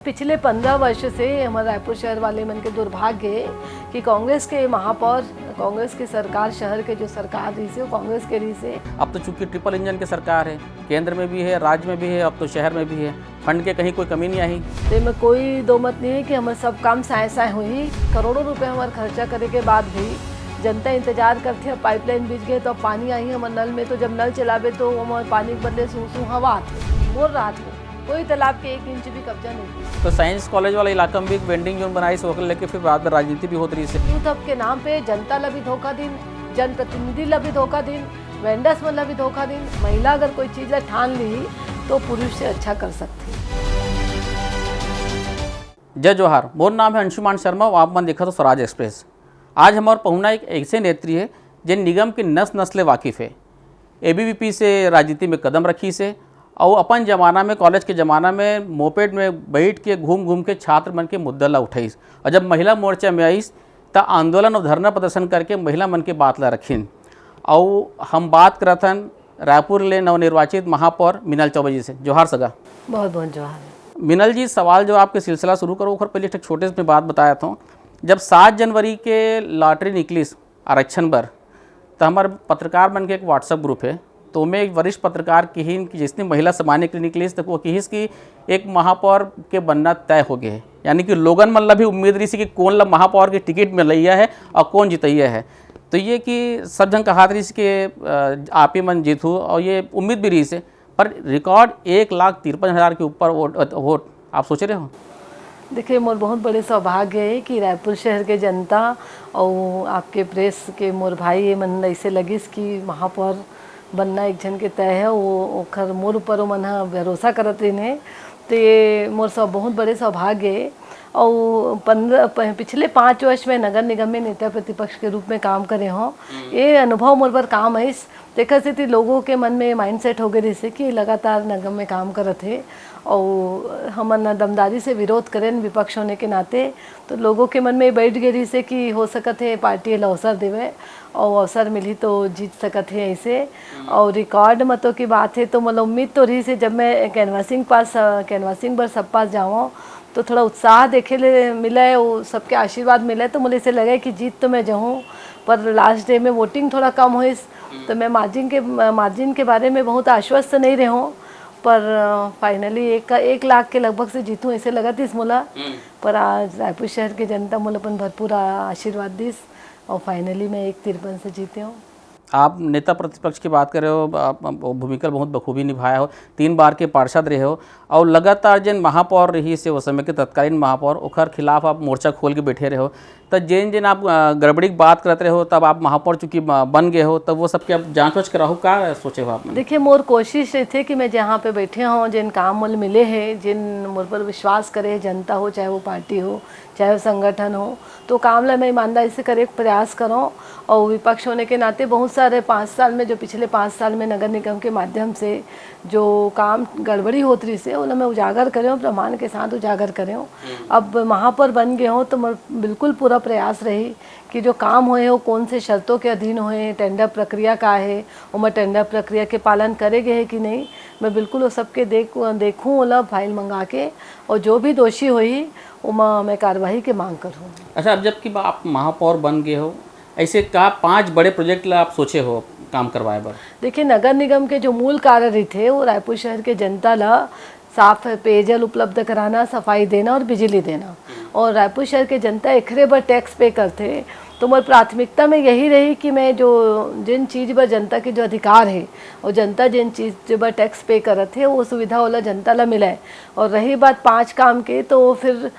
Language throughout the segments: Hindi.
पिछले 15 वर्ष से हमारे रायपुर शहर वाले मन के दुर्भाग्य है कि कांग्रेस के महापौर, कांग्रेस की सरकार, शहर के जो सरकार रही से वो कांग्रेस के रही से। अब तो चूंकि ट्रिपल इंजन की सरकार है, केंद्र में भी है, राज्य में भी है, अब तो शहर में भी है, फंड के कहीं कोई कमी नहीं आई। तो में कोई दो मत नहीं है कि हमारे सब काम साए हुई। करोड़ों रुपए हमारे खर्चा करे के बाद भी जनता इंतजार करती है। पाइपलाइन बीच गए तो अब पानी आई हमारे नल में, तो जब नल चलावे तो हमारे पानी के बदले सूसू हवा आती बोल रात में कोई तालाब के 1 इंच भी कब्जा नहीं। तो साइंस कॉलेज वाला इलाका में भी एक वेंडिंग जोन बनाई, सोकर लेके फिर बाद में राजनीति भी होती रही से। यूथ हब के नाम पे जनता ला भी धोखा दिन, जनप्रतिनिधि ला भी धोखा दिन, वेंडर्स में ला भी धोखा दिन। महिला अगर कोई चीज़ ठान ली तो पुरुष से अच्छा कर सकती। जय जोहार, मोर नाम है अंशुमान शर्मा और आप मन देखा तो स्वराज एक्सप्रेस। आज हमारे पहुंचना एक ऐसे नेत्री है जिन निगम की नस नस्ल वाकिफ़ है, एबीवीपी से राजनीति में कदम रखी से और अपन जमाना में, कॉलेज के ज़माना में मोपेड में बैठ के घूम के छात्र मन के मुद्दा ला उठाईस, और जब महिला मोर्चा में आईस तो आंदोलन और धरना प्रदर्शन करके महिला मन के बात ला रखीन। और हम बात करथन रायपुर ले नवनिर्वाचित महापौर मिनल चौबे जी से। जोहार सगा। बहुत बहुत जोहार। मिनल जी, सवाल जो आपके सिलसिला शुरू करो उखर पहले एक छोटे से बात बताया था। जब 7 जनवरी के लॉटरी निकलिस आरक्षण पर, तो हमारे पत्रकार मन के एक व्हाट्सएप ग्रुप है, तो मैं एक वरिष्ठ पत्रकार कहीन कि जिसने महिला समान्य के लिए निकलिस, तो वो कहिस कि एक महापौर के बनना तय हो गए, यानी कि लोगन मन ला भी उम्मीद रही कि कौन ला महापौर की टिकट में लैया है और कौन जितैया है। तो ये कि सब जन कहा रही कि आप ही मन जीतू, और ये उम्मीद भी रही से, पर रिकॉर्ड 1,53,000 के ऊपर वोट आप सोच रहे हो। देखिए, मोर बहुत बड़े सौभाग्य है कि रायपुर शहर के जनता और आपके प्रेस के मोर भाई ये मन ऐसे लगिस कि महापौर बनना एक जन के तय है, वो ओखर मोर ऊपर मन भरोसा करत रहे। तो ये मोर सब बहुत बड़े सौभाग्य है। और पिछले 5 वर्ष में नगर निगम में नेता प्रतिपक्ष के रूप में काम करे हों, ये अनुभव मोर पर काम है। देखा से लोगों के मन में माइंडसेट हो गए जैसे कि लगातार नगम में काम करत है और हम दमदारी से विरोध करें विपक्ष होने के नाते, तो लोगों के मन में बैठ गई से कि हो सकत है पार्टी अवसर देवे और अवसर मिली तो जीत सकत है ऐसे। और रिकॉर्ड मतों की बात है तो मतलब उम्मीद तो रही से, जब मैं कैनवासिंग पर सब पास जाऊँ तो थोड़ा उत्साह देखे ले मिला है, वो सबके आशीर्वाद मिला है, तो मुझे ऐसे लगा कि जीत तो मैं जाऊँ, पर लास्ट डे में वोटिंग थोड़ा कम हुई तो मैं मार्जिन के बारे में बहुत आश्वस्त नहीं रही हूँ, पर फाइनली 1 लाख के लगभग से जीतूँ ऐसे लगा थी मोला। पर आज रायपुर शहर के जनता मोला अपन भरपूर आशीर्वाद दीस और फाइनली मैं 1,53 से जीते हूँ। आप नेता प्रतिपक्ष की बात कर रहे हो, आप भूमिका बहुत बखूबी निभाया हो, 3 बार के पार्षद रहे हो और लगातार जिन महापौर रही से उस समय के तत्कालीन महापौर ओखर खिलाफ आप मोर्चा खोल के बैठे रहे हो। तो जिन आप गड़बड़ी की बात करते रहे हो, तब आप महापौर चूँकि बन गए हो, तब वो सबके आप जाँच वाँच कराओ, क्या सोचे हो आप? देखिए, मोर कोशिश ये थे कि मैं जहाँ पे बैठे हों, जिन काम मोल मिले हैं, जिन मोर पर विश्वास करे, जनता हो चाहे वो पार्टी हो चाहे वो संगठन हो, तो काम ला मैं ईमानदारी से करे प्रयास करूँ। और विपक्ष होने के नाते बहुत सारे 5 साल में, जो पिछले 5 साल में नगर निगम के माध्यम से जो काम गड़बड़ी होती रही से उन्हें मैं उजागर करें, प्रमाण के साथ उजागर करें। अब महापौर बन गए हो तो बिल्कुल पूरा प्रयास रही कि जो काम होए वो कौन से शर्तों के अधीन होए, टेंडर प्रक्रिया का है, मैं टेंडर प्रक्रिया के पालन करेंगे है कि नहीं, मैं बिल्कुल वो सबके देखूँ वाला फाइल मंगा के, और जो भी दोषी हुई वो मैं कार्रवाई की मांग करूँ। अच्छा, अब जबकि आप महापौर बन गए हो, ऐसे का 5 बड़े प्रोजेक्ट ला आप सोचे हो काम करवाए बर? देखिए, नगर निगम के जो मूल कार्य रही थे वो रायपुर शहर के जनता ला साफ पेयजल उपलब्ध कराना, सफाई देना और बिजली देना। और रायपुर शहर के जनता एकरे पर टैक्स पे करते, तो मेरी प्राथमिकता में यही रही कि मैं जिन चीज़ पर जनता के जो अधिकार है और जनता जिन चीज़ पर टैक्स पे करत है वो सुविधा वाला जनता ला मिला है। और रही बात 5 काम के, तो फिर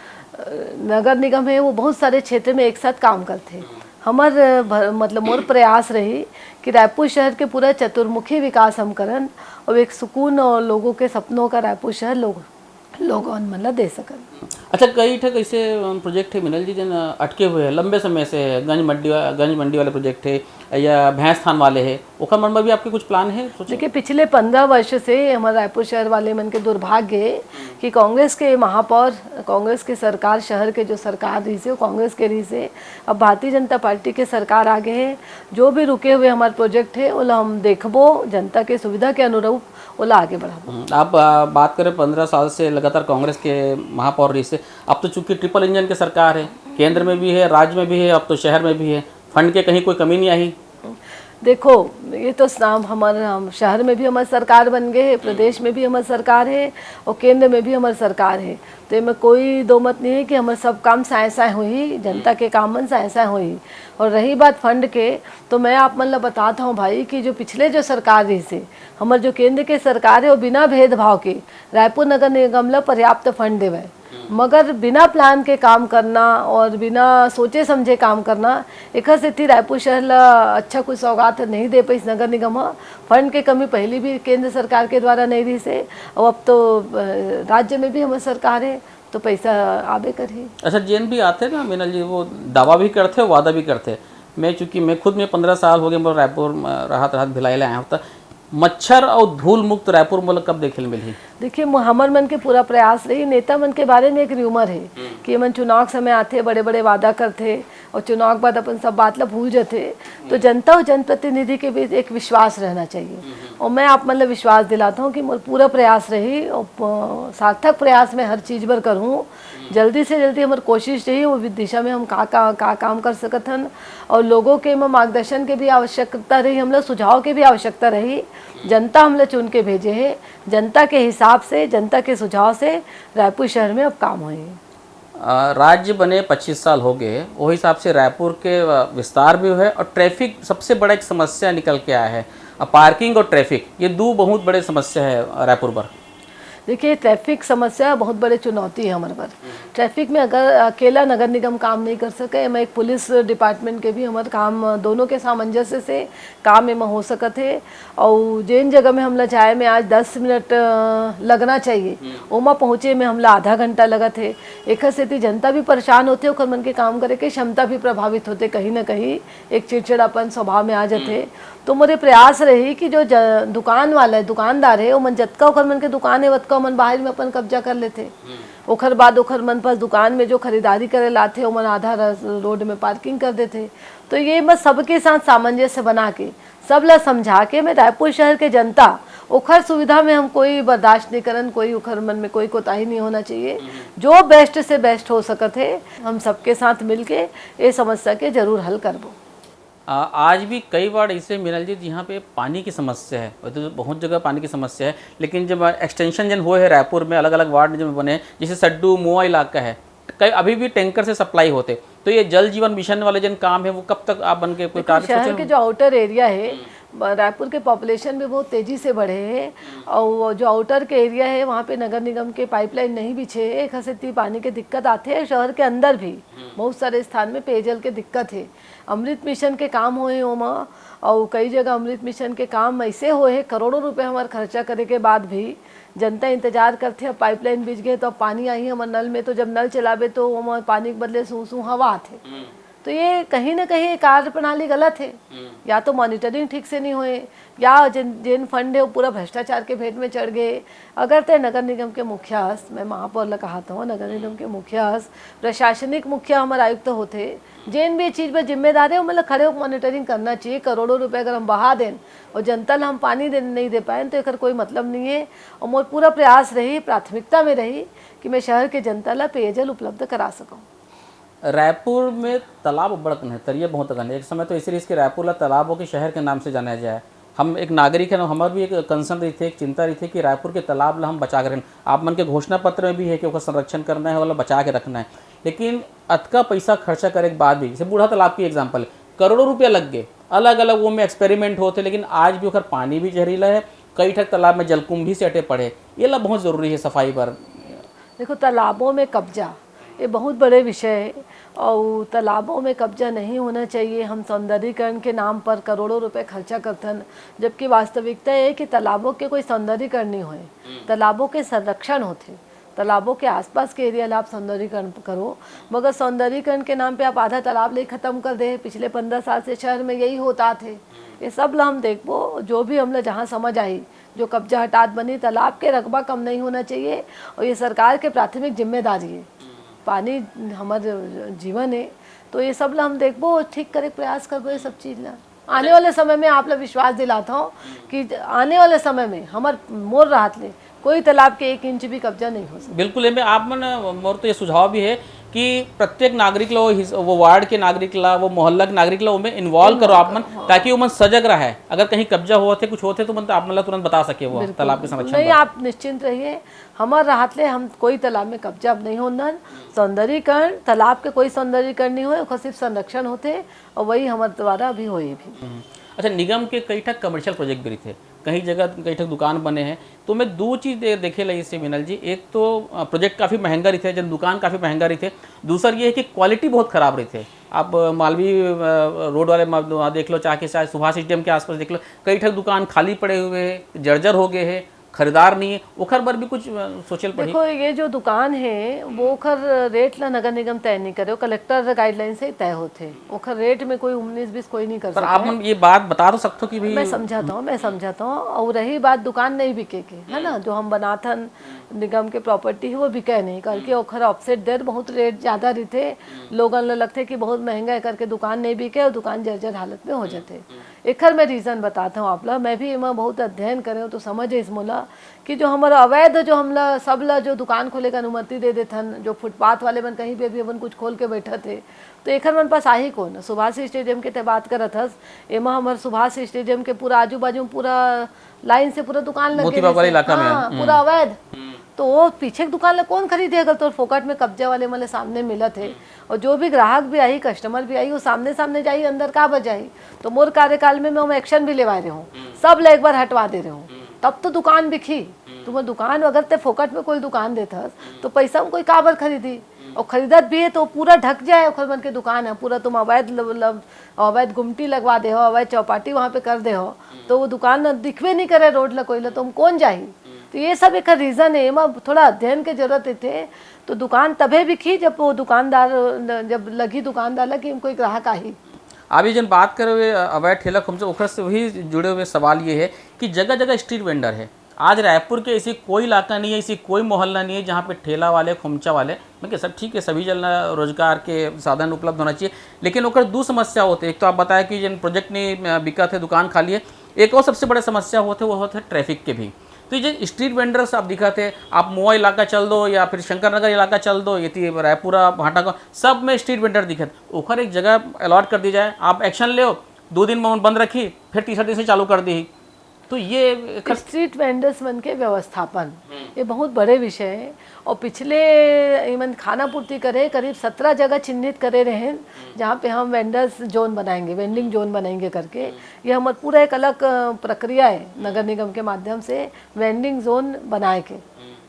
नगर निगम है वो बहुत सारे क्षेत्र में एक साथ काम करते। मतलब मोर प्रयास रही कि रायपुर शहर के पूरा चतुर्मुखी विकास हम करन और एक सुकून और लोगों के सपनों का रायपुर शहर लोगों मतलब दे सकन। अच्छा, कई ठे कैसे प्रोजेक्ट है मिनल जी जिन अटके हुए हैं लंबे समय से, गंज मंडी वाले प्रोजेक्ट है, या भैंस थान वाले हैं, ओखर मन में भी आपके कुछ प्लान है सोचे? देखिए पिछले 15 वर्ष से हमारे रायपुर शहर वाले मन के दुर्भाग्य है कि कांग्रेस के महापौर, कांग्रेस के सरकार, शहर के जो सरकार रही से वो कांग्रेस के रही से, अब भारतीय जनता पार्टी के सरकार आगे है। जो भी रुके हुए हमारे प्रोजेक्ट है वो हम देखबो, जनता के सुविधा के अनुरूप वो आगे बढ़ाबो। आप बात करें 15 साल से लगातार कांग्रेस के महापौर रही से, अब तो चूंकि ट्रिपल इंजन की सरकार है, केंद्र में भी है, राज्य में भी है, अब तो शहर में भी है, फंड के कहीं कोई कमी नहीं आई? देखो ये तो हम शहर में भी हमारी सरकार बन गए है, प्रदेश में भी हमारी सरकार है और केंद्र में भी हमारी सरकार है। तो इसमें कोई दो मत नहीं है कि हमारे सब काम साए साए हुई, जनता के काम मन साए साए हुई। और रही बात फंड के, तो मैं आप मतलब बताता हूँ भाई कि जो पिछले जो सरकार रही से हमारे जो केंद्र के सरकार है वो बिना भेदभाव के रायपुर नगर निगम ला पर्याप्त फंड देवे, मगर बिना प्लान के काम करना और बिना सोचे समझे काम करना, एक स्थिति रायपुर शहर ला अच्छा कोई सौगात नहीं दे पाई। नगर निगम फंड के कमी पहले भी केंद्र सरकार के द्वारा नहीं रही से, और अब तो राज्य में भी हमारी सरकार है तो पैसा आबे करी। अच्छा, जेन भी आते हैं ना मीनल जी, वो दावा भी करते हैं, वादा भी करते हैं। मैं चूँकि मैं खुद में 15 साल हो गए, मैं रायपुर राहत भिलाई आया हूँ, तो मच्छर और धूल मुक्त रायपुर मतलब कब देखे मिली? देखिए हमर मन के पूरा प्रयास रही। नेता मन के बारे में एक र्यूमर है कि मन चुनाव के समय आते, बड़े बड़े वादा करते और चुनाव के बाद अपन सब बात ला भूल जाते। तो जनता और जनप्रतिनिधि के बीच एक विश्वास रहना चाहिए, और मैं आप मतलब विश्वास दिलाता हूँ कि मोर पूरा प्रयास रही और सार्थक प्रयास में हर चीज़ पर करूँ। जल्दी से जल्दी हमारी कोशिश रही वो दिशा में हम का काम कर सकत हन, और लोगों के मार्गदर्शन के भी आवश्यकता रही, हम लोग सुझाव के भी आवश्यकता रही। जनता हम लोग चुन के भेजे है, जनता के हिसाब से, जनता के सुझाव से रायपुर शहर में अब काम हुए। राज्य बने 25 साल हो गए, वो हिसाब से रायपुर के विस्तार भी हुए और ट्रैफिक सबसे बड़ा एक समस्या निकल के आया है। पार्किंग और ट्रैफिक, ये दो बहुत बड़े समस्या है रायपुर पर। देखिए ट्रैफिक समस्या बहुत बड़े चुनौती है हमारे पर। ट्रैफिक में अगर अकेला नगर निगम काम नहीं कर सके, मैं एक पुलिस डिपार्टमेंट के भी हमारे काम दोनों के सामंजस्य से काम में हो सकत है। और जिन जगह में हमला जाए में आज 10 मिनट लगना चाहिए, ओमा पहुँचे में हमला आधा घंटा लगत है। एक स्थिति जनता भी परेशान होते, और मन के काम करे के क्षमता भी प्रभावित होते, कहीं ना कहीं एक चिड़चिड़ापन स्वभाव में आ जाते। तो मेरे प्रयास रही कि जो दुकान वाला है, दुकानदार है, वो मन जतका ओखर मन के दुकान है वतका मन बाहर में अपन कब्जा कर लेते। ओखर बाद ओखर मन पास दुकान में जो खरीदारी करे लाते वो मन आधा रोड में पार्किंग कर देते। तो ये मैं सबके साथ सामंजस्य बना के सब ला समझा के मैं रायपुर शहर के जनता ओखर सुविधा में हम कोई बर्दाश्त नहीं करन, कोई ओखर मन में कोई कोताही नहीं होना चाहिए। जो बेस्ट से बेस्ट हो सकत है हम सबके साथ मिलके ये समस्या के जरूर हल करबो। आज भी कई बार ऐसे मिनल जी जहाँ पे पानी की समस्या है, तो बहुत जगह पानी की समस्या है, लेकिन जब एक्सटेंशन जन हुए है रायपुर में, अलग अलग वार्ड जब बने, जैसे सड्डू मुआ इलाका है, कई अभी भी टैंकर से सप्लाई होते। तो ये जल जीवन मिशन वाले जन काम है वो कब तक आप बन के कोई कार्य सोचे? शहर के जो आउटर एरिया है, रायपुर के पॉपुलेशन भी बहुत तेज़ी से बढ़े हैं, और जो आउटर के एरिया है वहाँ पे नगर निगम के पाइपलाइन नहीं बिछे है, एक हसीती पानी के दिक्कत आते हैं। शहर के अंदर भी बहुत सारे स्थान में पेयजल के दिक्कत है। अमृत मिशन के काम हुए ओमा, और कई जगह अमृत मिशन के काम ऐसे हुए हैं, करोड़ों रुपए हमारे खर्चा करे के बाद भी जनता इंतजार करते हैं। पाइपलाइन बिछ गए तो अब पानी आई है हमारे नल में, तो जब नल चलावे तो वो पानी के बदले सूसू हवा आते। तो ये कहीं ना कहीं कार्य प्रणाली गलत है, या तो मॉनिटरिंग ठीक से नहीं हुए, या जिन फंड है वो पूरा भ्रष्टाचार के भेंट में चढ़ गए। अगर तय नगर निगम के मुखियास, मैं महापौर ला कहा था, नगर निगम के मुखियास, प्रशासनिक मुखिया हमारे आयुक्त होते, जिन भी चीज़ पर जिम्मेदार है वो मतलब खड़े होकर मॉनिटरिंग करना चाहिए। करोड़ों रुपए अगर हम बहा दें और जनता ला हम पानी नहीं दे पाए तो एक कोई मतलब नहीं है। और मोर पूरा प्रयास रही, प्राथमिकता में रही कि मैं शहर के जनता ला पेयजल उपलब्ध करा सकूँ। रायपुर में तालाब बड़कन है, तरिए बहुत अगन है। एक समय तो इसी इसके रायपुर ला तालाबों के शहर के नाम से जाना जाए। हम एक नागरिक है, हमारे भी एक कंसर्न रही थी, एक चिंता रही थी कि रायपुर के तालाब ला हम बचा के रखें। आप मन के घोषणा पत्र में भी है कि उसका संरक्षण करना है वाला बचा के रखना है, लेकिन अतका पैसा खर्चा करे के बाद भी, जैसे बूढ़ा तालाब की एग्जाम्पल है, करोड़ों रुपया लग गए, अलग अलग वो में एक्सपेरिमेंट होते, लेकिन आज भी उधर पानी भी जहरीला है। कई ठक तालाब में जलकुंभ भी से अटे पड़े। ये ला बहुत ज़रूरी है सफाई पर। देखो तालाबों में कब्जा ये बहुत बड़े विषय है, और तालाबों में कब्जा नहीं होना चाहिए। हम सौंदर्यीकरण के नाम पर करोड़ों रुपए खर्चा करतन, जबकि वास्तविकता है कि तालाबों के कोई सौंदर्यीकरण नहीं हुए, तालाबों के संरक्षण होते। तालाबों के आसपास के एरिया आप सौंदर्यीकरण करो, मगर सौंदर्यीकरण के नाम पे आप आधा तालाब ले ख़त्म कर दे। पिछले 15 साल से शहर में यही होता थे। ये सब ला हम देखो, जो भी हमने जहाँ समझ आई, जो कब्जा हटात बनी, तालाब के रकबा कम नहीं होना चाहिए और ये सरकार के प्राथमिक जिम्मेदारी है। पानी हमारे जीवन है, तो ये सब ला हम देखो ठीक करे प्रयास करबो ये सब चीज़ ला। आने वाले समय में आप लोग विश्वास दिलाता हूँ कि आने वाले समय में हमार मोर राहत ले कोई तालाब के 1 इंच भी कब्जा नहीं हो सकता। बिल्कुल एमे आप मन मोर तो ये सुझाव भी है कि प्रत्येक नागरिक ला वो वार्ड के नागरिक ला, वो मोहल्ला के नागरिक ला उनमें इन्वॉल्व करो आप मन, ताकि वो मन सजग रहे। अगर कहीं कब्जा होते कुछ होते तो मन तो आप मन ला तुरंत बता सके वो तालाब के संरक्षण। नहीं, आप निश्चिंत रहिए, हमार राहत ले हम कोई तालाब में कब्जा नहीं होना। सौंदर्यीकरण तालाब के कोई सौंदर्यीकरण नहीं हो, सिर्फ संरक्षण होते और वही हमारे द्वारा भी होए भी। अच्छा, निगम के कई ठक कमर्शियल प्रोजेक्ट भी थे, कई जगह कई ठक दुकान बने हैं, तो मैं दो चीज़ देखे लगी इससे मिनल जी। एक तो प्रोजेक्ट काफ़ी महंगा रही थे, जन दुकान काफ़ी महंगा रही थे। दूसरा ये है कि क्वालिटी बहुत ख़राब रही थे। आप मालवी रोड वाले वहाँ देख लो, चाहे शायद सुभाष स्टेडियम के आसपास देख लो, कई ठक दुकान खाली पड़े हुए हैं, जर्जर हो गए हैं, खरीदार नहीं है। ओखर पर भी कुछ सोचल पड़ी। देखो, ये जो दुकान है वो ओखर रेट ला नगर निगम तय नहीं करे, कलेक्टर गाइडलाइन से तय होते। ओखर रेट में कोई 19-20 कोई नहीं कर पर सकता। आप ये बात बता तो सकते हो कि भाई मैं समझाता हूँ। और रही बात दुकान नहीं बिके के, है ना, जो हम बनाथन निगम के प्रॉपर्टी है वो बिके नहीं करके ओखर ऑफसेट देर बहुत रेट ज़्यादा रही थे, लोगन ला लगते कि बहुत महंगा है करके दुकान नहीं बिके और दुकान जर्जर हालत में हो जाते। एखर मैं रीज़न बताता हूँ आप ला, मैं भी इमा बहुत अध्ययन करे तो समझे इस मोला कि जो हमारा अवैध जो हमला सब ला जो दुकान खोले का अनुमति दे देथन, जो फुटपाथ वाले बन कहीं पे भी अपन कुछ खोल के बैठा थे, तो एखर मन पास आही कौन। सुभाष स्टेडियम के ते बात करत हस, एमा हमारे सुभाष स्टेडियम के पूरा आजू बाजू पूरा लाइन से पूरा दुकान लगे पूरा अवैध। तो वो पीछे की दुकान ला कौन खरीदे अगर तो फोकट में कब्जे वाले मतलब सामने मिला थे। और जो भी ग्राहक भी आई, कस्टमर भी आई, वो सामने सामने जाई, अंदर का बजाई। तो मोर कार्यकाल में मैं एक्शन भी लेवा रही हूँ, सब ले एक बार हटवा दे रहे हूँ, तब तो दुकान बिकी। तुम्हें दुकान अगर ते फोकट में कोई दुकान देता तो पैसा में कोई काबर खरीदी, और खरीदत भी है तो पूरा ढक जाए ओखर मन के दुकान है पूरा। तुम अवैध गुमटी लगवा दे हो, अवैध चौपाटी वहाँ पे कर दे हो, तो वो दुकान दिखवे नहीं करे रोड ला कोई ला, तुम कौन जाही। तो ये सब एक रीज़न है, एमा थोड़ा अध्ययन के जरूरत थे। तो दुकान तभी बिकी जब वो दुकानदार जब लगी दुकानदार लगी कोई ग्राहक आई। अभी जन बात कर हुए अवैध ठेला खुमसे, ओखर से वही जुड़े हुए सवाल ये है कि जगह जगह स्ट्रीट वेंडर है। आज रायपुर के ऐसी कोई इलाका नहीं है, ऐसी कोई मोहल्ला नहीं है जहाँ पे ठेला वाले, खुमचा वाले, मैं क्या सब ठीक है, सभी जन रोजगार के साधन उपलब्ध होना चाहिए, लेकिन ओकर दो समस्या होते। एक तो आप बताया कि जन प्रोजेक्ट नहीं बिका थे, दुकान खाली है। एक और सबसे बड़े समस्या होते वो होते ट्रैफिक के भी। तो ये जो स्ट्रीट वेंडर्स आप दिखाते, आप मोआ इलाका चल दो या फिर शंकर नगर इलाका चल दो, ये रायपुरा भाटा का सब में स्ट्रीट वेंडर दिखते। ओखर एक जगह अलॉट कर दी जाए, आप एक्शन ले, 2 दिन में बंद रखी, फिर तीसरे दिन से चालू कर दी। तो ये स्ट्रीट वेंडर्स मन के व्यवस्थापन ये बहुत बड़े विषय है। और पिछले इवन खाना पूर्ति करे करीब 17 जगह चिन्हित करे रहे जहाँ पे हम वेंडर्स जोन बनाएंगे, वेंडिंग जोन बनाएंगे करके। ये हमारा पूरा एक अलग प्रक्रिया है नगर निगम के माध्यम से वेंडिंग जोन बनाए के।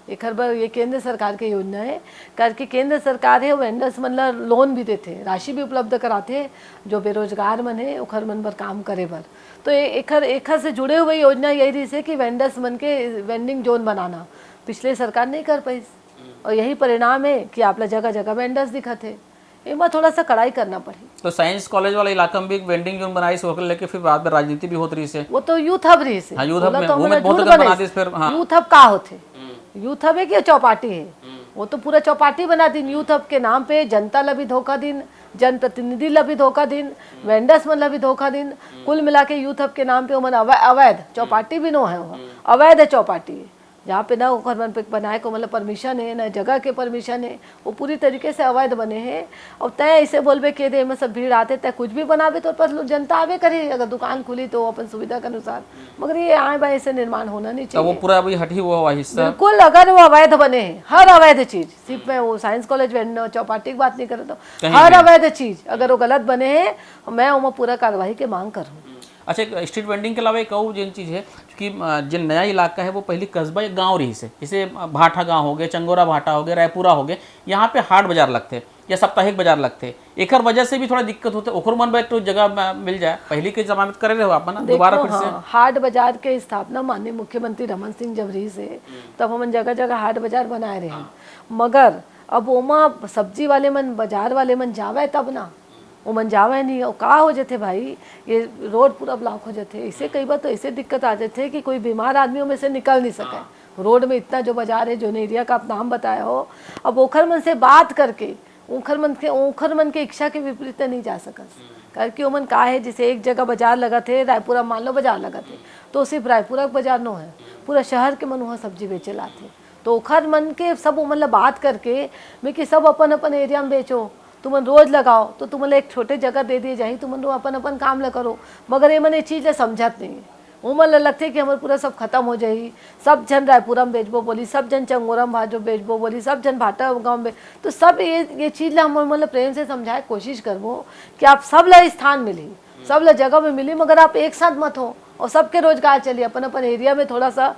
एक हर बार ये केंद्र सरकार की योजना है करके केंद्र सरकार है वेंडर्स मतलब लोन भी देते, राशि भी उपलब्ध कराते जो बेरोजगार मन है उखर मन पर काम करे बर। तो एक हर से जुड़े हुए योजना यही रही है कि वेंडर्स मन के वेंडिंग जोन बनाना। पिछले सरकार नहीं कर पाई और यही परिणाम है कि आप जगह जगह वेंडर्स दिखते। इमा थोड़ा सा कड़ाई करना पड़ी। तो साइंस कॉलेज वाला इलाका में भी वेंडिंग जोन बनाई से होकर लेके फिर बाद में राजनीति भी होती रही से। वो तो यूथ हब रही से। हाँ, यूथ हब में वो में बहुत जगह बना दी फिर। हाँ, यूथ हब का होते, यूथ हब है कि चौपाटी है, वो तो पूरा चौपाटी बना दिन। यूथ हब के नाम पे जनता ला भी धोखा दिन, जनप्रतिनिधि ला भी धोखा दिन, वेंडर्स मन ला भी धोखा दिन। कुल मिला के यूथ हब के नाम पे मन अवैध चौपाटी भी नो है, अवैध है चौपाटी जहाँ पे ना घर मन पे बनाए को मतलब परमिशन है, ना जगह के परमिशन है, वो पूरी तरीके से अवैध बने हैं। और तय ऐसे बोलबे के दे में सब भीड़ आते तय कुछ भी बनावे तो पर जनता आवे करे अगर दुकान खुली तो अपन सुविधा के अनुसार, मगर ये आए बाई ऐसे निर्माण होना नहीं चाहिए। वो पूरा अभी हटी हुआ हिस्सा बिल्कुल, अगर वो अवैध बने हैं हर अवैध चीज, सिर्फ मैं वो साइंस कॉलेज चौपाटी की बात नहीं कर रहा हूँ, हर अवैध चीज अगर वो गलत बने हैं मैं वो पूरा कार्रवाई की मांग करूँ। अच्छा, स्ट्रीट वेंडिंग के अलावा एक और जिन चीज़ है क्योंकि जो नया इलाका है वो पहले कस्बा या गांव रही से, जैसे भाटा गांव हो गए, चंगोरा भाटा हो गए, रायपुरा हो गए, यहाँ पे हाट बाजार लगते या साप्ताहिक बाजार लगते, एक वजह से भी थोड़ा दिक्कत होते। ओखर मन में तो जगह मिल जाए, पहले के जमाने में करे रहे हो आप ना, दोबारा फिर से। हाट बाजार के स्थापना माननीय मुख्यमंत्री रमन सिंह जब रही से तब हम जगह जगह हाट बाजार बनाए रहे हैं, मगर अब ओमा सब्जी वाले मन बाजार वाले मन जावे तब ना, वो मन जावे नहीं। और का हो जाते भाई, ये रोड पूरा ब्लॉक हो जाते, इससे कई बार तो ऐसे दिक्कत आ जाते कि कोई बीमार आदमियों में से निकल नहीं सके। रोड में इतना जो बाजार है, जो एरिया का आप नाम बताया हो, अब ओखर मन से बात करके ओखर मन के इच्छा के विपरीत नहीं जा सकस, करके ओमन का है जैसे एक जगह बाजार लगा थे, रायपुरा मान लो बाजार लगा थे, तो सिर्फ रायपुरा का बाजार नो है, पूरा शहर के मन वहाँ सब्जी बेचे लाते। तो ओखर मन के सब मतलब बात करके मैं कि सब अपन अपन एरिया में बेचो, तुमन रोज लगाओ, तो तुमने एक छोटे जगह दे दिए जाही, तुमन अपन अपन काम ल करो। मगर ये मन ये चीज़ समझत नहीं है, वो मन लगते कि हमारे पूरा सब खत्म हो जाही, सब जन रायपुरा में बेचबो बोली, सब जन चंगोरा में भाजो बेचबो बोली, सब जन भाटा गाँव में, तो सब ये चीज़ ला हम मतलब प्रेम से समझाए कोशिश करबो कि आप सब ला स्थान मिली, सब ला जगह में मिली, मगर आप एक साथ मत हो और सबके रोजगार चलिए, अपन अपन एरिया में थोड़ा सा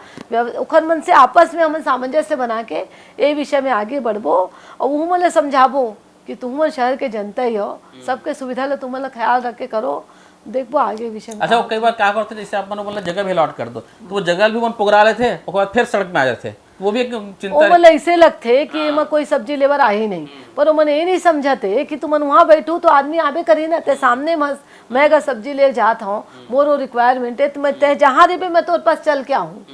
उखर मन से आपस में हम सामंजस्य बना के ये विषय में आगे बढ़बो और वो मतलब समझाबो कि तुम शहर के जनता ही हो, सबके सुविधा ला तुम ख्याल रख के करो, देखो आगे विषय में। अच्छा, वो कई बार क्या करते जैसे आप बोला जगह भी अलॉट कर दो, तो वो जगह भी पुगरा लेते, उसके बाद फिर सड़क में आ जाते, वो भी एक चिंता। मतलब ऐसे लगते कि मैं कोई सब्जी लेवर आ ही नहीं, पर वो ये नहीं समझाते कि तुम वहाँ बैठू तो आदमी आबे करी ना, ते सामने मैं अगर सब्जी ले जाता हूँ, मोर रिक्वायरमेंट है, तो मैं तय जहाँ रे मैं तो पास चल के आऊँ।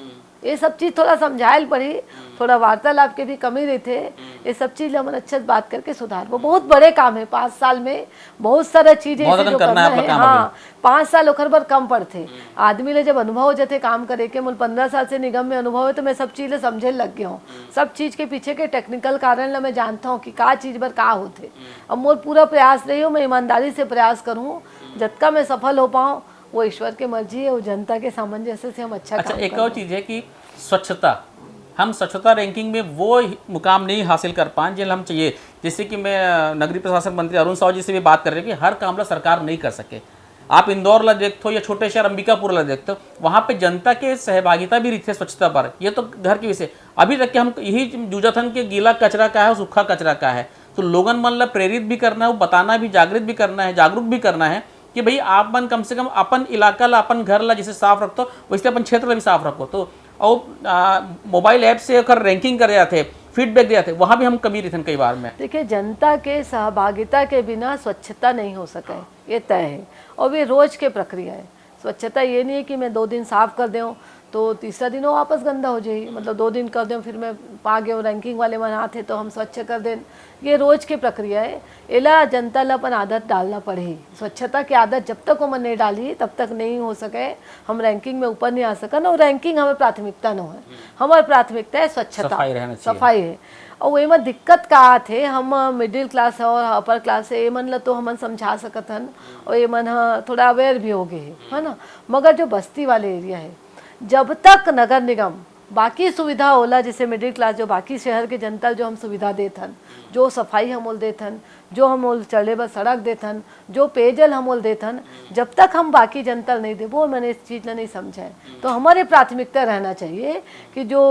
ये सब चीज़ थोड़ा समझाइल पड़ी, थोड़ा वार्तालाप के भी कमी रही थे, ये सब चीज़ हम अच्छे से बात करके सुधार। वो बहुत बड़े काम है, 5 साल में बहुत सारा चीज़ें जो करना है। हाँ, 5 साल ओखर पर कम पड़ते, आदमी ले जब अनुभव हो जाते काम करे के, मुझे 15 साल से निगम में अनुभव है, तो मैं सब चीज़ें समझे लग गया हूँ, सब चीज़ के पीछे के टेक्निकल कारण ला मैं जानता हूँ कि का चीज़ पर का होते। अब मोर पूरा प्रयास रही हो, मैं ईमानदारी से प्रयास करूँ, जतका मैं सफल हो पाऊँ वो ईश्वर की मर्जी है, वो जनता के सामंजस्य से हम अच्छा। एक और चीज़ है कि स्वच्छता, हम स्वच्छता रैंकिंग में वो मुकाम नहीं हासिल कर पाए जिन हम चाहिए। जैसे कि मैं नगरीय प्रशासन मंत्री अरुण साहू जी से भी बात कर रहे हैं कि हर काम ला सरकार नहीं कर सके। आप इंदौर ला देखते हो या छोटे शहर अंबिकापुर ला देखते हो, वहाँ पे जनता के सहभागिता भी रहती है स्वच्छता पर। ये तो घर के विषय, अभी तक के हम यही जूझाथन के गीला कचरा का है और सूखा कचरा का है, तो लोगन मन ला प्रेरित भी करना है, बताना भी, जागृत भी करना है, जागरूक भी करना है कि भाई आप मन कम से कम अपन इलाका ला, अपन घर ला जैसे साफ रखो वैसे अपन क्षेत्र ला भी साफ रखो। तो और मोबाइल ऐप से अगर रैंकिंग कर जाते, फीडबैक दे जाते, वहाँ भी हम कमी रहते कई बार में। देखिए, जनता के सहभागिता के बिना स्वच्छता नहीं हो सके, ये तय है, और ये रोज के प्रक्रिया है। स्वच्छता ये नहीं है कि मैं 2 दिन साफ कर दूँ तो तीसरा दिन वो वापस गंदा हो जाए, मतलब 2 दिन कर दूँ फिर मैं पा गए रैंकिंग वाले मन आते तो हम स्वच्छ कर दें, ये रोज की प्रक्रिया है। एला जनता ला अपन आदत डालना पड़े, स्वच्छता की आदत जब तक वो मन नहीं डाली तब तक नहीं हो सके, हम रैंकिंग में ऊपर नहीं आ सकन। और रैंकिंग हमारी प्राथमिकता न है, हमारी प्राथमिकता है स्वच्छता, सफाई है। और ये में दिक्कत का थे, हम मिडिल क्लास और अपर क्लास है, ये मन ला तो हम समझा सकत हन और ये मन थोड़ा अवेयर भी हो गए है ना। मगर जो बस्ती वाले एरिया है, जब तक नगर निगम बाकी सुविधा होला, जैसे मिडिल क्लास जो बाकी शहर के जनता जो हम सुविधा देथन, जो सफाई हमोल देथन, जो हमोल चले बस सड़क देथन, जो पेयजल हमोल देथन, जब तक हम बाकी जनता नहीं दे, वो मैंने इस चीज़ ने नहीं समझा। तो हमारी प्राथमिकता रहना चाहिए कि जो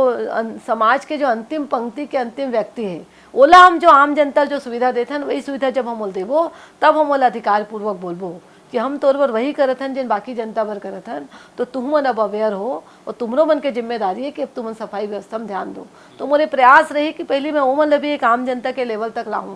समाज के जो अंतिम पंक्ति के अंतिम व्यक्ति है, ओला हम जो आम जनता जो सुविधा देथन, वही सुविधा जब हमोल देवो तब हमोल अधिकार पूर्वक बोलबो कि हम तोर पर वही करत हन जिन बाकी जनता पर करत हन। तो तुम मन अब अवेयर हो और तुमरो मन के जिम्मेदारी है कि अब तुम सफाई व्यवस्था में ध्यान दो। तो मेरे प्रयास रही कि पहले मैं ओमन भी एक आम जनता के लेवल तक लाऊं।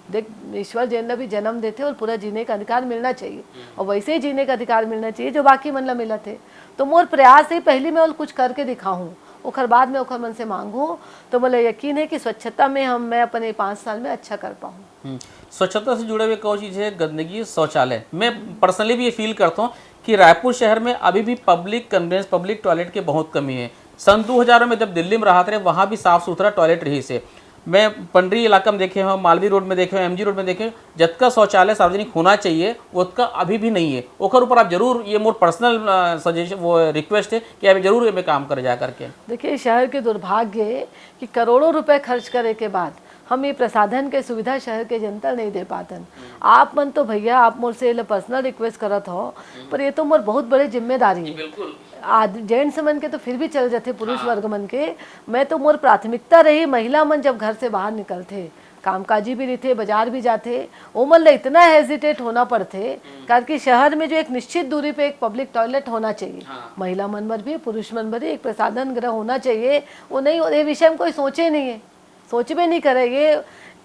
देख, ईश्वर जैन भी जन्म देते और पूरा जीने का अधिकार मिलना चाहिए, और वैसे ही जीने का अधिकार मिलना चाहिए जो बाकी मन ला मिला थे। तो मोर प्रयास है पहले मैं कुछ करके दिखाऊँ, और बाद में ओखर मन से मांगूँ, तो मुझे यकीन है कि स्वच्छता में मैं अपने 5 साल में अच्छा कर पाऊँ। स्वच्छता से जुड़े हुए कई चीज़ है गंदगी, शौचालय। मैं पर्सनली भी ये फील करता हूँ कि रायपुर शहर में अभी भी पब्लिक कन्वेंस, पब्लिक टॉयलेट की बहुत कमी है। सन 2000 में जब दिल्ली में रहा थे, वहाँ भी साफ सुथरा टॉयलेट रही से। मैं पंडरी इलाका में देखे हूँ, मालवी रोड में देखे हूँ, MG रोड में देखे, जतका शौचालय सार्वजनिक होना चाहिए उसका अभी भी नहीं है। ओकर ऊपर आप जरूर, ये मोर पर्सनल सजेशन वो रिक्वेस्ट है कि आप जरूर में काम कर जा करके। देखिए, शहर के दुर्भाग्य है कि करोड़ों रुपए खर्च करे के बाद हम ये प्रसाधन के सुविधा शहर के जनता नहीं दे पातन। आप मन तो भैया आप मोर से पर्सनल रिक्वेस्ट करत हो, पर ये तो मोर बहुत बड़े जिम्मेदारी है। जेंट्स मन के तो फिर भी चल जाते, पुरुष वर्ग मन के मैं तो मोर प्राथमिकता रही महिला मन जब घर से बाहर निकलते, कामकाजी भी रहते, बाजार भी जाते, वो मन इतना हेजिटेट होना पड़ते, क्योंकि शहर में जो एक निश्चित दूरी पे एक पब्लिक टॉयलेट होना चाहिए, महिला मन पर भी पुरुष मन पर भी एक प्रसाधन गृह होना चाहिए। वो नहीं, ये विषय में कोई सोचे नहीं है, सोच भी नहीं करे। ये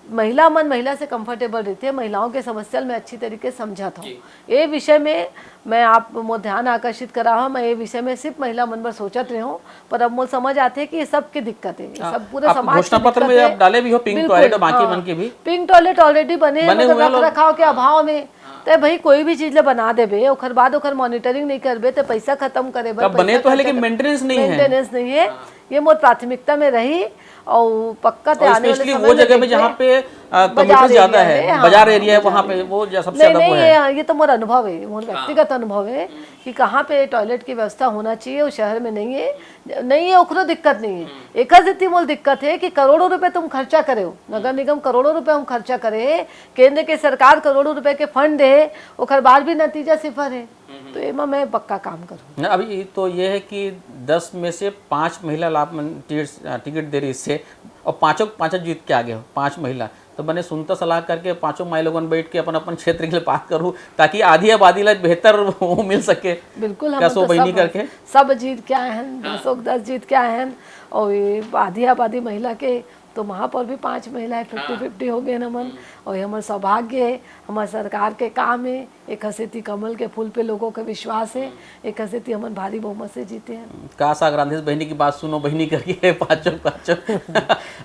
महिला से कंफर्टेबल रहती है, महिलाओं के समस्या में अच्छी तरीके से समझा था। ये विषय में मैं आप मो ध्यान आकर्षित करा हूँ, मैं ये विषय में सिर्फ महिला मन पर सोचत रही हूँ, पर अब मुझे समझ आते है कि ये सबकी दिक्कत है, ये सब पूरे समाज घोषणा पत्र में आप डाले भी हो पिंक टॉयलेट और बाकी मन के भी पिंक टॉयलेट ऑलरेडी बने रख रखाव के अभाव में। तो भाई कोई भी चीज बना देबे, ओकर बाद ओकर मॉनिटरिंग नहीं करबे तो पैसा खत्म करे बने तो है लेकिन मेंटेनेंस नहीं है। ये मोर प्राथमिकता में रही और पक्का ते आने वाले वो जगह में जहाँ पे कंप्यूटर ज्यादा है, बाजार एरिया है, वहाँ पे वो सबसे ज्यादा वो है। ये तो मोर अनुभव है, मोर व्यक्तिगत अनुभव है कि कहाँ पे टॉयलेट की व्यवस्था होना चाहिए, वो शहर में नहीं है ओकरो दिक्कत नहीं है। एक इतनी मोल दिक्कत है कि करोड़ों रुपए तुम खर्चा करे हो, नगर निगम करोड़ों रुपए हम खर्चा करे, केंद्र के सरकार करोड़ों रुपए के फंड दे, ओकर बाद भी नतीजा सिफर है। तो एमा मैं पक्का काम करूँ। अभी तो ये है कि 10 में से 5 महिला लाभ टिकट दे रही इससे, और पाँचों जीत के आगे हो 5 महिला। तो मैंने सुनता सलाह करके 5 माई लोगन बैठ के अपन अपन क्षेत्र के लिए बात करूँ ताकि आधी आबादी ला बेहतर वो मिल सके। बिल्कुल, हम तो बहनी करके सब जीत के आए हैं, 10 जीत के आए हैं, और आधी आबादी महिला के तो वहाँ पर भी 5 महिलाएं 50-50 हो गए नमन। और ये हमारा सौभाग्य है, हमारे सरकार के काम है। एक हसेती कमल के फूल पे लोगों का विश्वास है, एक हसेती हम भारी बहुमत से जीते हैं। काश गांधी बहनी की बात सुनो बहनी करके पाँचों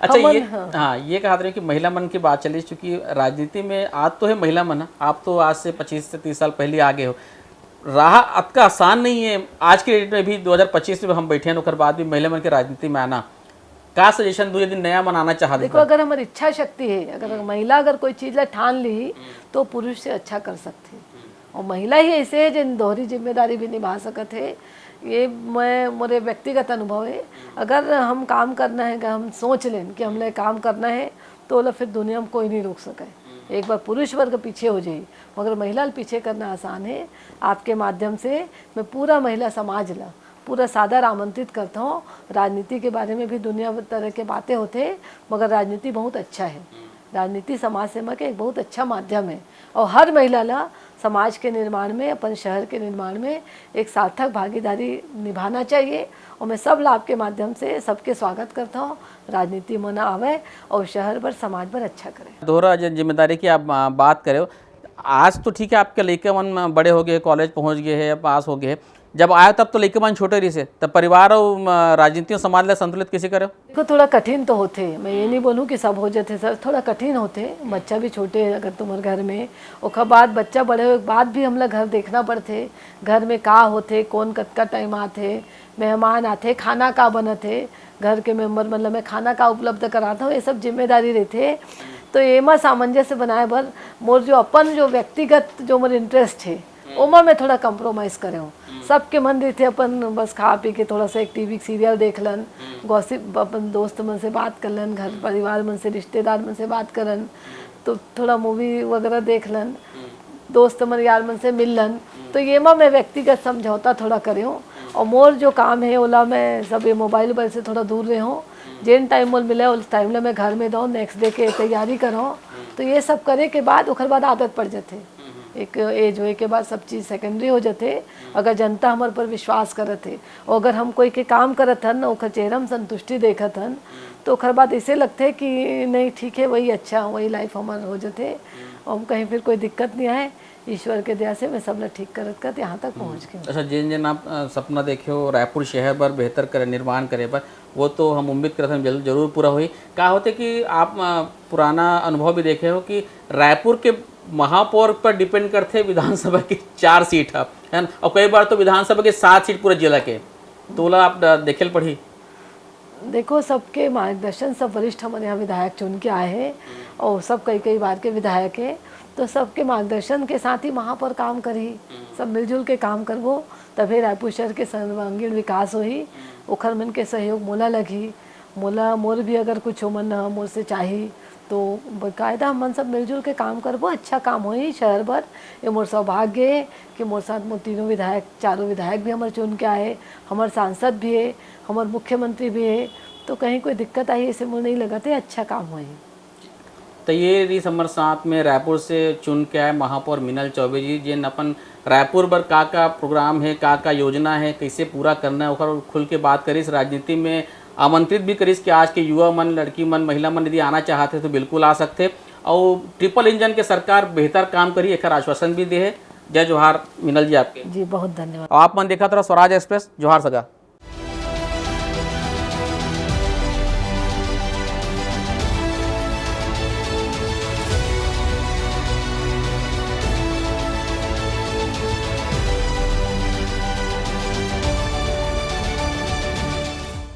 अच्छा ये कहा रहे कि महिला मन की बात चली, चूँकि राजनीति में आज तो है महिला मन, आप तो आज से 25 से 30 साल पहले आगे हो, राह आपका आसान नहीं है। आज के डेट में भी 2025 में हम बैठे हैं, उसके बाद भी महिला मन के राजनीति में आना का सजेशन दो, यदि नया मनाना चाहते। देखो, अगर हमारी इच्छा शक्ति है, अगर महिला अगर कोई चीज़ ठान ली तो पुरुष से अच्छा कर सकती है, और महिला ही ऐसे है जिन दोहरी जिम्मेदारी भी निभा सकते है। ये मेरे व्यक्तिगत अनुभव है। अगर हम काम करना है, अगर हम सोच लें कि हमने काम करना है तो फिर दुनिया में कोई नहीं रोक सके। एक बार पुरुष वर्ग पीछे हो जाए, मगर महिला पीछे करना आसान है। आपके माध्यम से मैं पूरा महिला समाज ला पूरा सादर आमंत्रित करता हूँ। राजनीति के बारे में भी दुनिया तरह के बातें होते हैं, मगर राजनीति बहुत अच्छा है। राजनीति समाज सेवा के एक बहुत अच्छा माध्यम है, और हर महिला ला समाज के निर्माण में, अपन शहर के निर्माण में एक सार्थक भागीदारी निभाना चाहिए। और मैं सब लाभ के माध्यम से सबके स्वागत करता हूँ। राजनीति में आवे और शहर पर समाज पर अच्छा करे। दोहरा जिम्मेदारी की आप बात करें, आज तो ठीक है आपके लड़के मन बड़े हो गए, कॉलेज पहुँच गए हैं, पास हो गए, जब आए तब तो लड़के मन छोटे रही से, तब परिवार और राजनीति और समाज ला संतुलित कैसे करो? देखो, थोड़ा कठिन तो होते, मैं ये नहीं बोलूँ कि सब हो जाते सर, थोड़ा कठिन होते। बच्चा भी छोटे अगर तुम्हारे घर में, उसके बाद बच्चा बड़े हुए बाद भी हम लोग घर देखना पड़ते, घर में का होते, कौन कतका टाइम आते, मेहमान आते, खाना का बनते, घर के मेम्बर मतलब मैं खाना का उपलब्ध कराता हूँ, ये सब जिम्मेदारी रहते। तो ये मैं सामंजस्य बनाए बर मोर जो अपन जो व्यक्तिगत जो मेरे इंटरेस्ट है ओमा मैं थोड़ा कंप्रोमाइज़ करे हूँ। सबके मन रहते अपन बस खा पी के थोड़ा सा एक टीवी सीरियल देख लन, गॉसिप अपन दोस्त मन से बात कर लन, घर परिवार मन से रिश्तेदार मन से बात करन, तो थोड़ा मूवी वगैरह देख लन, दोस्त मन यार मन से मिल लन। तो ये मैं व्यक्तिगत समझौता थोड़ा करे हूँ। और मोर जो काम है ओला मैं सब ये मोबाइल से थोड़ा दूर रहे हूँ। जिन टाइम मोल मिले उस टाइम ला मैं घर में रहूँ, नेक्स्ट डे के तैयारी करूँ। तो ये सब करे के बाद ओकर बाद आदत पड़ जाते, एक एज होए के बाद सब चीज़ सेकेंडरी हो जाते। अगर जनता हमारे पर विश्वास करत है, और अगर हम कोई के काम करत हन, ओकर चेहरा में संतुष्टि देखत हन, तो ओकर बाद ऐसे लगते है कि नहीं ठीक है, वही अच्छा, वही लाइफ हमारा हो जाते, और कहीं फिर कोई दिक्कत नहीं आए। ईश्वर के दया से मैं सब लोग ठीक करत यहाँ तक पहुँच गए। अच्छा, जिन आप सपना देखे हो रायपुर शहर पर बेहतर करे, निर्माण करे पर, वो तो हम उम्मीद करते हैं जरूर पूरा हुई। क्या होते कि आप पुराना अनुभव भी देखे हो कि रायपुर के महापौर पर डिपेंड करते विधानसभा की 4 सीट है ना, और कई बार तो विधानसभा के 7 सीट पूरे जिला के, तो आप देखे पढ़ी। देखो, सबके मार्गदर्शन, सब वरिष्ठ हमारे यहाँ विधायक चुन के आए हैं, और सब कई बार के विधायक हैं, तो सबके मार्गदर्शन के साथ ही वहाँ पर काम करी, सब मिलजुल के काम करबो, तभी रायपुर शहर के सर्वांगीण विकास होई। ओखर मन के सहयोग मोला लगी, मोर भी अगर कुछ मन मोर से चाहिए तो बाकायदा हम सब मिलजुल के काम करबो, अच्छा काम होई शहर भर। ये मोर सौभाग्य है कि मोर साथ मोर तीनों विधायक, चारों विधायक भी हमारे चुन के आए, हमारे सांसद भी है, हमारे मुख्यमंत्री भी है। तो कहीं कोई दिक्कत आई ऐसे मुझे नहीं लगा थे, अच्छा काम हुई। तो ये रिस हमारे साथ में रायपुर से चुन के आए महापौर मीनल चौबे जी, जिन अपन रायपुर बर का प्रोग्राम है, का योजना है, कैसे पूरा करना है और खुल के बात करिस। राजनीति में आमंत्रित भी करिस कि आज के युवा मन, लड़की मन, महिला मन यदि आना चाहते तो बिल्कुल आ सकते। और ट्रिपल इंजन के सरकार बेहतर काम करी, एक आश्वासन भी दे है। जय जोहार मीनल जी आपके। जी बहुत धन्यवाद। आप मन देखा था स्वराज एक्सप्रेस। जोहार सगा।